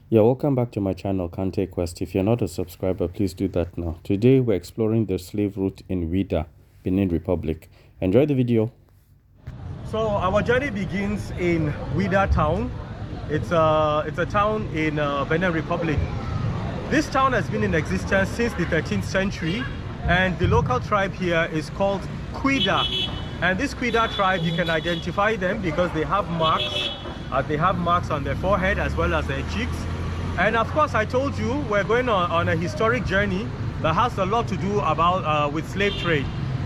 Yeah, welcome back to my channel, Kante Quest. If you're not a subscriber, please do that now. Today, we're exploring the slave route in Ouida, Benin Republic. Enjoy the video. So our journey begins in Ouida town. It's a town in Benin Republic. This town has been in existence since the 13th century, and the local tribe here is called Ouida. And this Ouida tribe, you can identify them because they have marks. They have marks on their forehead as well as their cheeks. And of course, I told you we're going on a historic journey that has a lot to do about with slave trade.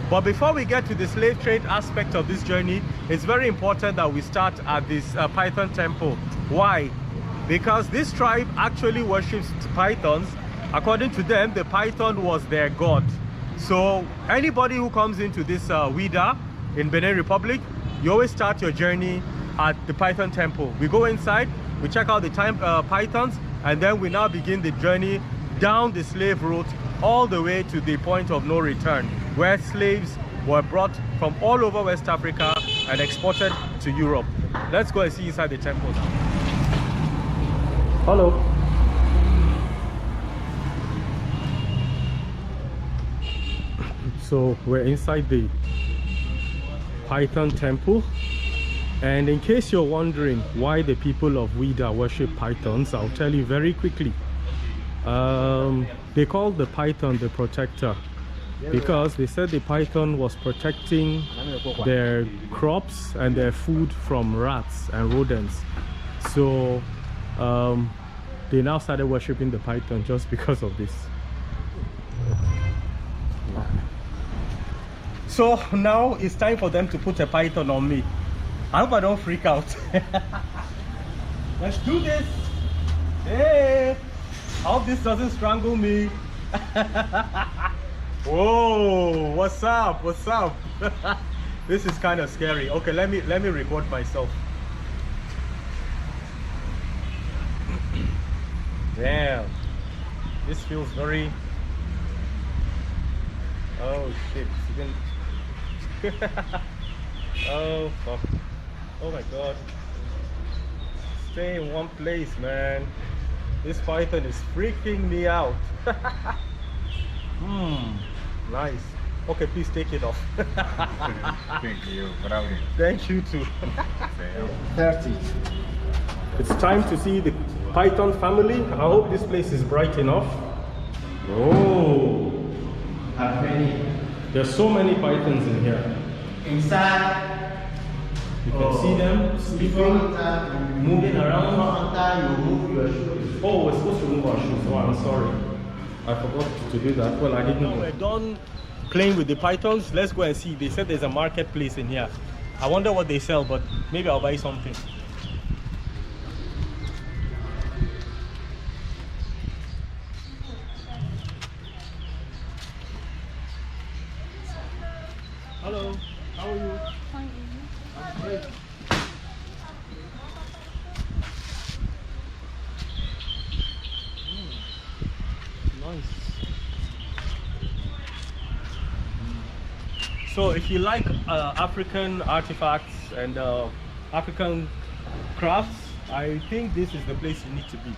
But before we get to the slave trade aspect of this journey, it's very important that we start at this Python temple. Why? Because this tribe actually worships pythons. According to them, the python was their god. So anybody who comes into this Ouida in Benin Republic, you always start your journey at the Python temple. We go inside, we check out the pythons, and then we now begin the journey down the slave route all the way to the point of no return, where slaves were brought from all over West Africa and exported to Europe. Let's go and see inside the temple now. Hello. So we're inside the Python temple. And in case you're wondering why the people of Ouida worship pythons, I'll tell you very quickly. They call the python the protector because they said the python was protecting their crops and their food from rats and rodents. So they now started worshiping the python just because of this. So now it's time for them to put a python on me. I hope I don't freak out. Let's do this. Hey, I hope this doesn't strangle me. Whoa, what's up? What's up? This is kind of scary. Okay, let me record myself. Damn, this feels very. Oh shit! Oh fuck. Oh my god. Stay in one place, man. This python is freaking me out. Nice. Okay, please take it off. Thank you. Bravo. Thank you too. 30. It's time to see the python family. I hope this place is bright enough. Oh, How many? there's so many pythons in here. Inside. You can see them sleeping, moving around. You move your shoes. Oh, we're supposed to move our shoes. Oh, I'm sorry. I forgot to do that. Well, I didn't know. We're done playing with the pythons. Let's go and see. They said there's a marketplace in here. I wonder what they sell, but maybe I'll buy something. Hello, how are you? Fine. I'm great. Nice. So if you like African artifacts and African crafts, I think this is the place you need to be.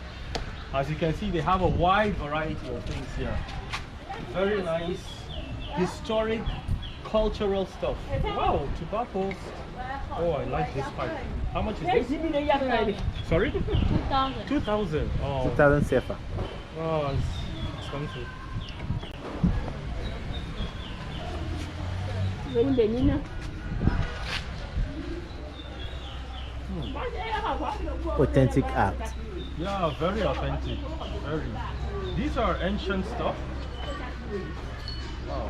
As you can see, they have a wide variety of things here. Very nice, historic, cultural stuff. Wow, tobacco. Oh, I like this pipe. How much is this? Sorry? 2,000. 2,000. Oh, 2,000 CFA. oh, it's expensive. Authentic art. Yeah, very authentic. Very. These are ancient stuff. Wow.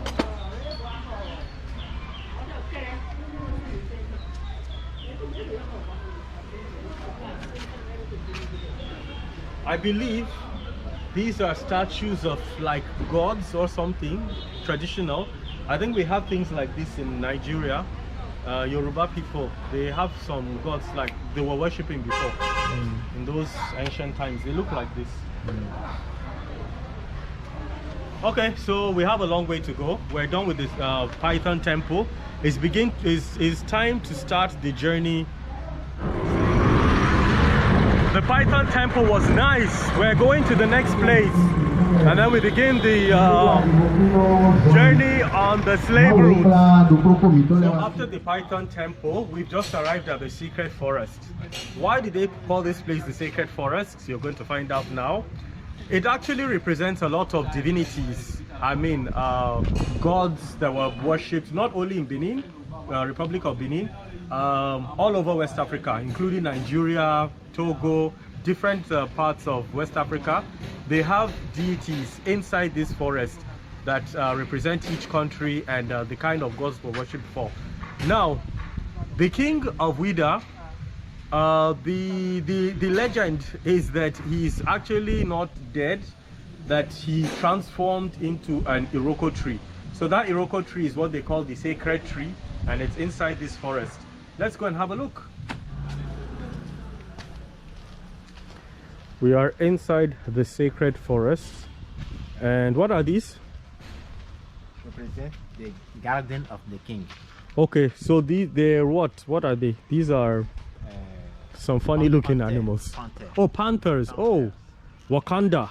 I believe these are statues of like gods or something traditional. I think we have things like this in Nigeria. Yoruba people, they have some gods like they were worshipping before in those ancient times. They look like this. Okay, so we have a long way to go. We're done with this Python temple. It's time to start the journey the Python temple was nice. We're going to the next place, and then we begin the journey on the slave route. So after the Python temple, we've just arrived at the secret forest. Why did they call this place the sacred forest? You're going to find out now. It actually represents a lot of divinities. I mean, gods that were worshipped not only in Benin, Republic of Benin, all over West Africa, including Nigeria, Togo, different parts of West Africa. They have deities inside this forest that represent each country and the kind of gods were worshipped for. Now, the king of Ouida, the legend is that he is actually not dead, that he transformed into an Iroko tree. So that Iroko tree is what they call the sacred tree, and it's inside this forest. Let's go and have a look. We are inside the sacred forest. And what are these? Represent the garden of the king. Okay, so they're what? What are they? These are some funny looking animals. Panther. Oh, panthers. Oh, Wakanda.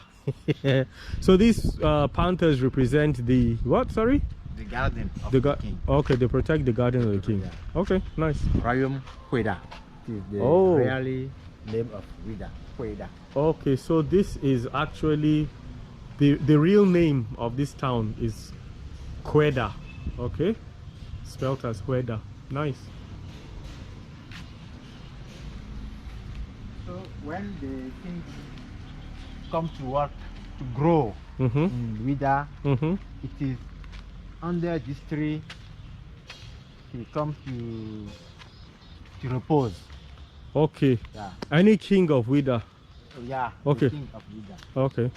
So these panthers represent the what? Sorry? The garden of the king. Okay, they protect the garden of the king. Yeah. Okay, nice. Royum Ouida is the Oh. really name of Ouida. Ouida. Okay, so this is actually the real name of this town is Ouidah. Okay, spelled as Ouidah. Nice. So when the king comes to work to grow in Ouida, it is under this tree he comes to repose. Okay. Yeah. Any king of Ouidah. Yeah. Okay. The king of Ouida. Okay.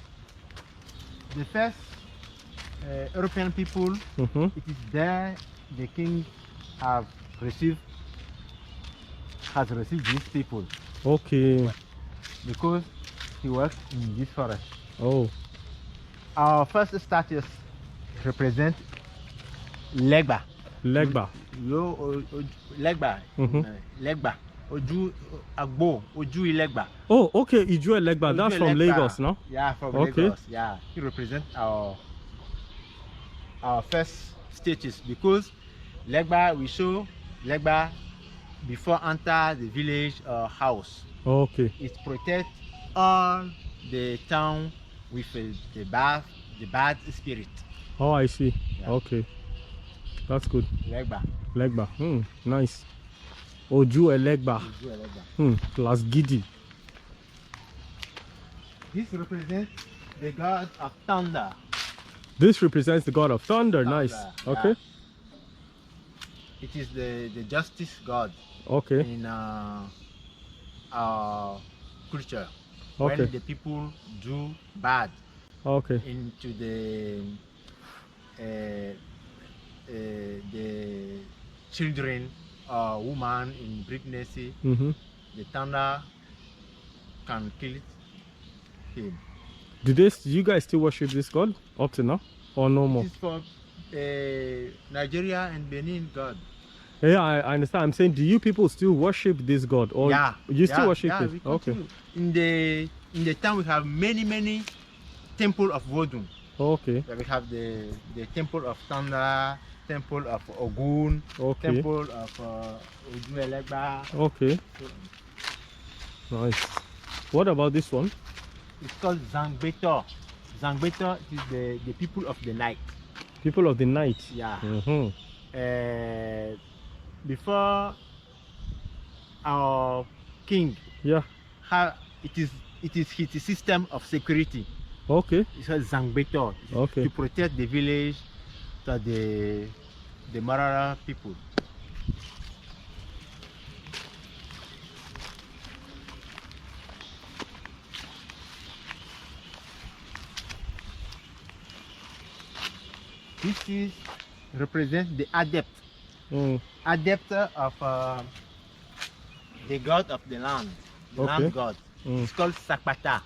The first European people, it is there the king has received these people Okay. because he worked in this forest. Oh. Our first status represent Legba. Legba. Legba. Legba. Oju Agbo. Oju Legba. Oh, okay. Ijue Legba. That's from Lagos, no? Yeah, from Okay. Lagos. Yeah, he represents our first status because Legba, we show Legba before enter the village or house. Okay. It protects all the town with the bad spirit. Oh, I see. Yeah. Okay. That's good. Legba. Legba. Nice. Oju Legba. Oju Legba. Plus Gidi. This represents the god of thunder. This represents the god of thunder. Nice. Yeah. Okay. It is the justice god Okay. in our culture. Okay. When the people do bad Okay. into the children or woman in pregnancy, the thunder can kill him. Do you guys still worship this god up to now, or no more? This is for Nigeria and Benin god. Yeah, I understand. I'm saying, do you people still worship this god, or you still worship it? We Okay. continue. In the town we have many temple of Vodun. Okay. We have the temple of Thunder, temple of Ogun, Okay. temple of Ojuelegba. Okay. Nice. What about this one? It's called Zangbeto. Zangbeto is the people of the night. People of the night. Yeah. Mm-hmm. Before our king, Yeah. it is his system of security. Okay. It's called Zangbeto. Okay. To protect the village, to the Marara people. This represents the adept. Adept of the god of the land, the land god. It's called Sakpata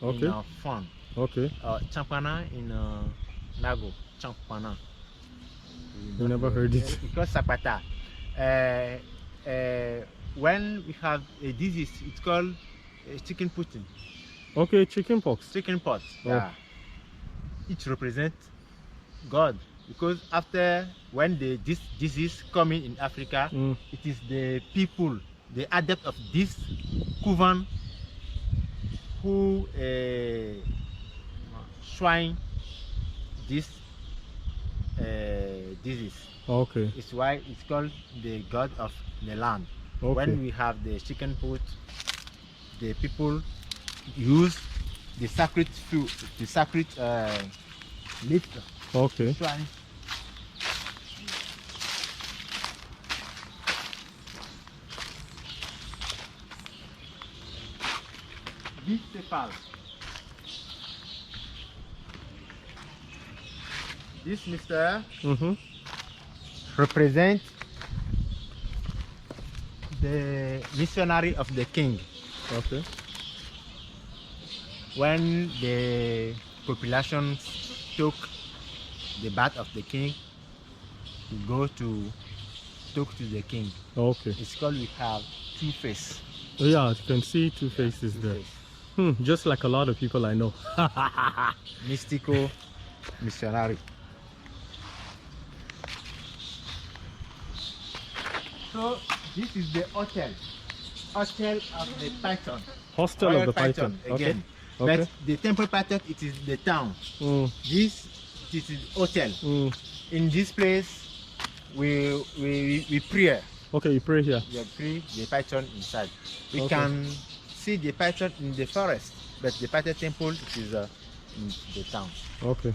in Fon. Okay. Champana in Nago. Champana. You never heard it. Because Sakpata. When we have a disease, it's called chicken pudding. Okay, chicken pox. Chicken pot. Oh. Yeah. It represents God, because after when this disease coming in Africa, it is the people, the adept of this coven, who swine this disease. Okay. It's why it's called the god of the land. Okay. When we have the chicken pot, the people use the sacred food, the sacred meat. Okay. Swine. This sepal. This Mr. Represent the missionary of the king. Okay. When the population took the bath of the king, we go to talk to the king. Okay. It's called, we have two faces. Oh, yeah, you can see two faces there. Just like a lot of people I know. Mystical missionary. So this is the hotel of the Python. Hostel Royal of the Python. again. Okay. But the temple Python, it is the town. This is hotel. In this place, we pray. Okay, you pray here. We pray the Python inside. We Okay. can see the Python in the forest, but the Python temple, it is in the town. Okay.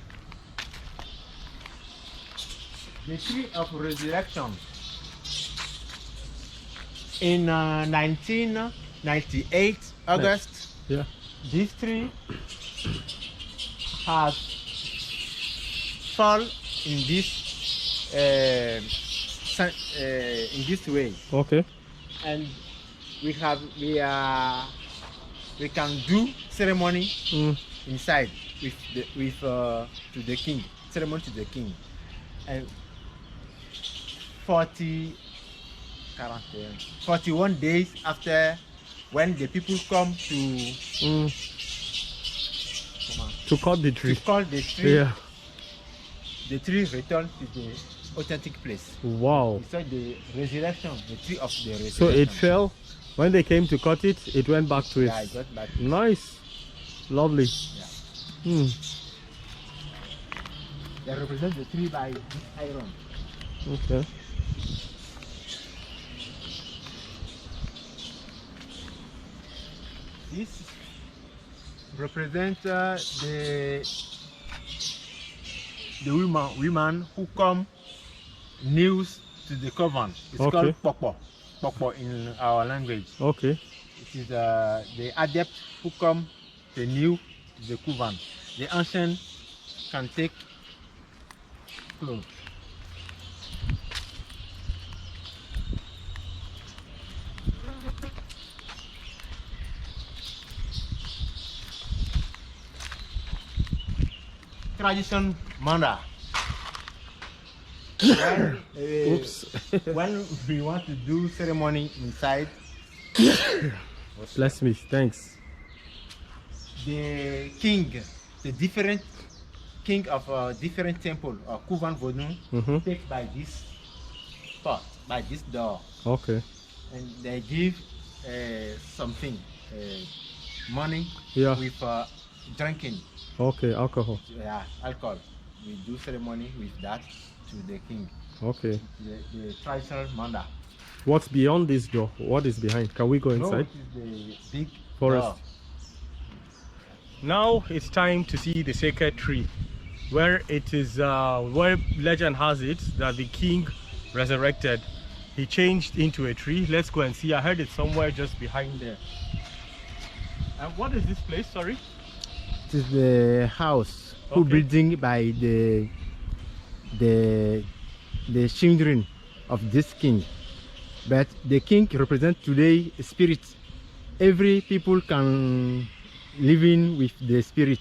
The tree of resurrection. In 1998 August, Yeah. this tree has fall in this way, Okay. and we can do ceremony inside to the king, ceremony to the king, and 41 days after, when the people come to cut the tree. to call the tree, Yeah. the tree returned to the authentic place. Wow. We saw the resurrection, the tree of the resurrection. So it fell. When they came to cut it, it went back to it. Yeah, I got back. Nice. Lovely. Yeah. They represent the tree by this iron. Okay. This represents the women who come news to the coven. It's Okay. called popo, popo in our language. Okay. It is the adept who come the new to the coven. The ancient can take clothes. Tradition manda. When, Oops. when we want to do ceremony inside, Bless me. Thanks. the king, the different king of different temple or Kuvan Vodun, take by this spot, by this door, Okay. and they give something, money, Yeah. with drinking, Okay. Alcohol. alcohol. We do ceremony with that to the king. Okay. The traditional manda. What's beyond this door? What is behind? Can we go No, inside? it is the big Forest. door. Now it's time to see the sacred tree, where it is, where legend has it that the king resurrected. He changed into a tree. Let's go and see. I heard it somewhere just behind there. And what is this place? Sorry. It is the house who Okay. building by the children of this king, but the king represents today a spirit. Every people can live in with the spirit.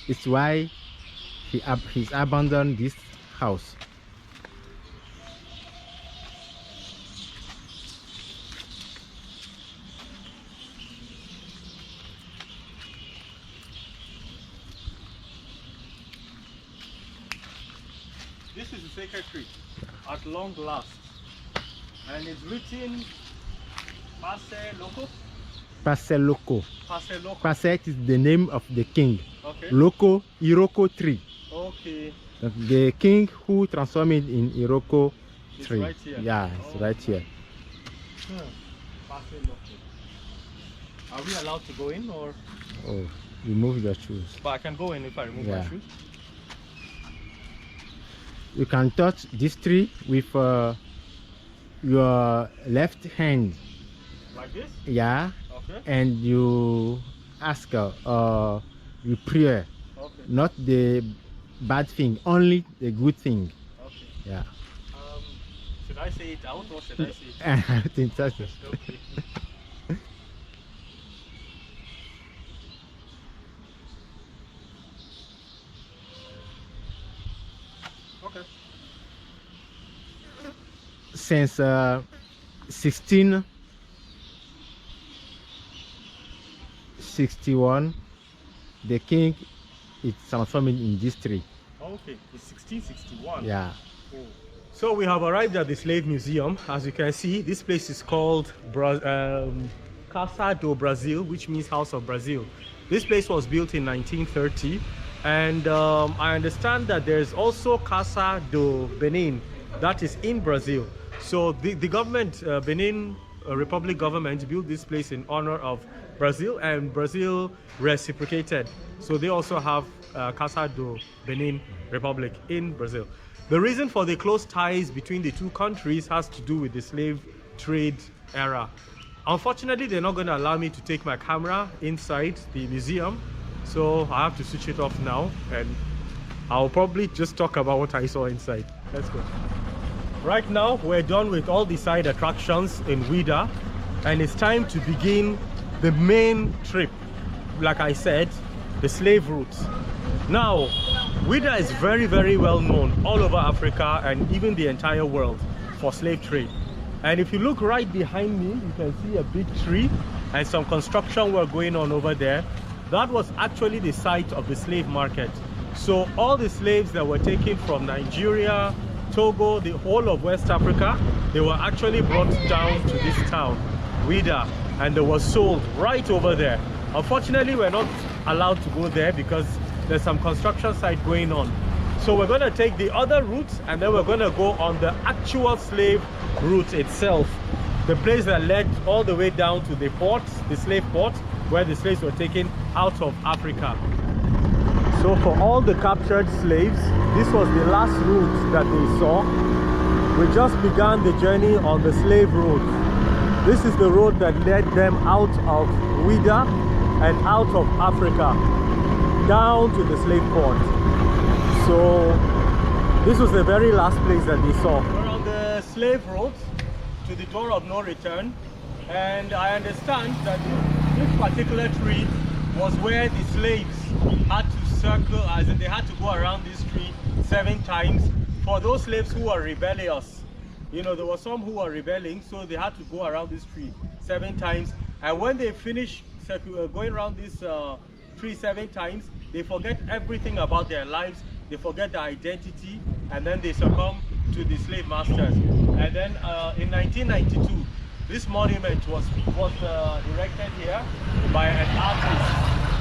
It's why he's abandoned this house. This is the sacred tree at long last, and it's written Passe Loco. Passe Loco. Passe Loco. Passe is the name of the king. Okay. Loco, Iroko tree. Okay. The king who transformed it in Iroko tree. Right here. Yeah, it's right here. Passe Loco. Are we allowed to go in, or? Oh, remove your shoes. But I can go in if I remove my shoes. You can touch this tree with your left hand. Like this? Yeah. Okay. And you ask, you pray. Okay. Not the bad thing, only the good thing. Okay. Yeah. Should I say it out or should I say it? I think that's it. Okay. Okay. Since 1661, the king is transformed in this tree. Okay, it's 1661. Yeah. Oh. So we have arrived at the Slave Museum. As you can see, this place is called Casa do Brasil, which means House of Brazil. This place was built in 1930, and I understand that there's also Casa do Benin, that is in Brazil. So the government, Benin Republic government, built this place in honor of Brazil, and Brazil reciprocated. So they also have Casa do Benin Republic in Brazil. The reason for the close ties between the two countries has to do with the slave trade era. Unfortunately, they're not going to allow me to take my camera inside the museum, so I have to switch it off now, and I'll probably just talk about what I saw inside. Let's go. Right now, we're done with all the side attractions in Ouida, and it's time to begin the main trip. Like I said, the slave route. Now, Ouida is very, very well known all over Africa and even the entire world for slave trade. And if you look right behind me, you can see a big tree and some construction work going on over there. That was actually the site of the slave market. So all the slaves that were taken from Nigeria, Togo, the whole of West Africa, they were actually brought down to this town, Ouida, and they were sold right over there. Unfortunately, we're not allowed to go there because there's some construction site going on. So we're going to take the other route, and then we're going to go on the actual slave route itself, the place that led all the way down to the port, the slave port, where the slaves were taken out of Africa. So for all the captured slaves, this was the last route that they saw. We just began the journey on the slave road. This is the road that led them out of Ouida and out of Africa, down to the slave port. So this was the very last place that they saw. We're on the slave road to the door of no return, and I understand that this particular tree was where the slaves had to circle, as in they had to go around this tree 7 times for those slaves who were rebellious. You know, there were some who were rebelling, so they had to go around this tree 7 times, and when they finish going around this tree 7 times, they forget everything about their lives, they forget their identity, and then they succumb to the slave masters. And then in 1992, this monument was erected here by an artist.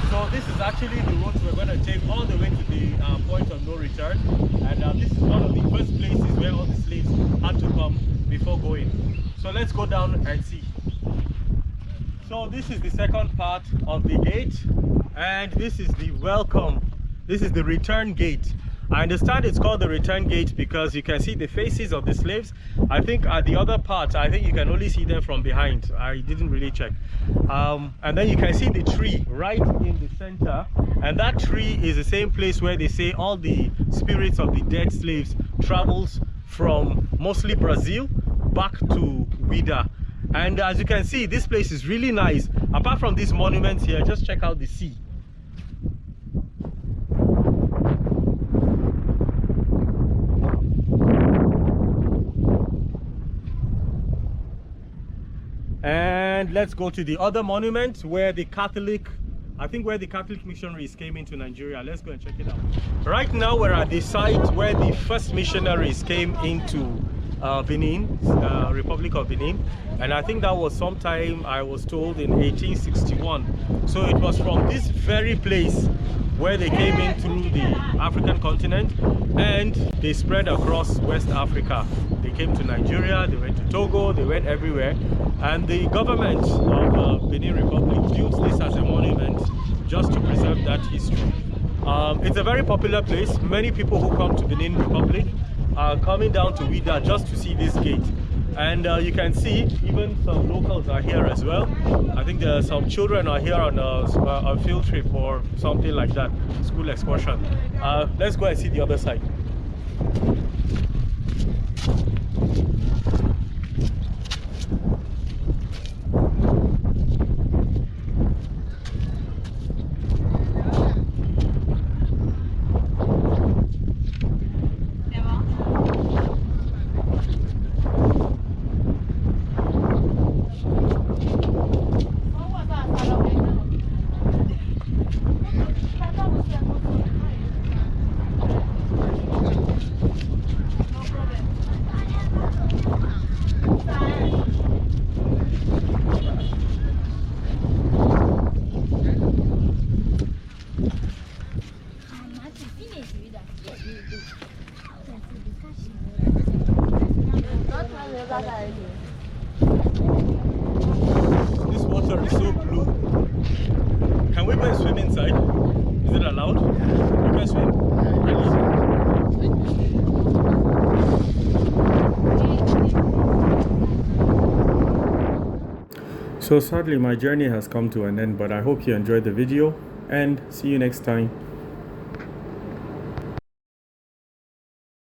So this is actually the route we're going to take all the way to the point of no return. And this is one of the first places where all the slaves had to come before going. So let's go down and see. So this is the second part of the gate, and this is the welcome. This is the return gate. I understand it's called the return gate because you can see the faces of the slaves. I think at the other part, I think you can only see them from behind. I didn't really check. And then you can see the tree right in the center, and that tree is the same place where they say all the spirits of the dead slaves travels from mostly Brazil back to Ouida. And as you can see, this place is really nice. Apart from these monuments here, just check out the sea. And let's go to the other monument where the Catholic I think where the Catholic missionaries came into Nigeria. Let's go and check it out. Right now we're at the site where the first missionaries came into Benin, Republic of Benin, and I think that was sometime, I was told, in 1861. So it was from this very place where they came in through the African continent, and they spread across West Africa. They came to Nigeria, they went to Togo, they went everywhere, and the government of Benin Republic built this as a monument just to preserve that history. It's a very popular place. Many people who come to Benin Republic are coming down to Ouida just to see this gate. And you can see even some locals are here as well. I think there are some children are here on a field trip or something like that, school excursion. Let's go and see the other side. This water is so blue. Can we go and swim inside? Is it allowed? You can swim. So sadly my journey has come to an end, but I hope you enjoyed the video and see you next time.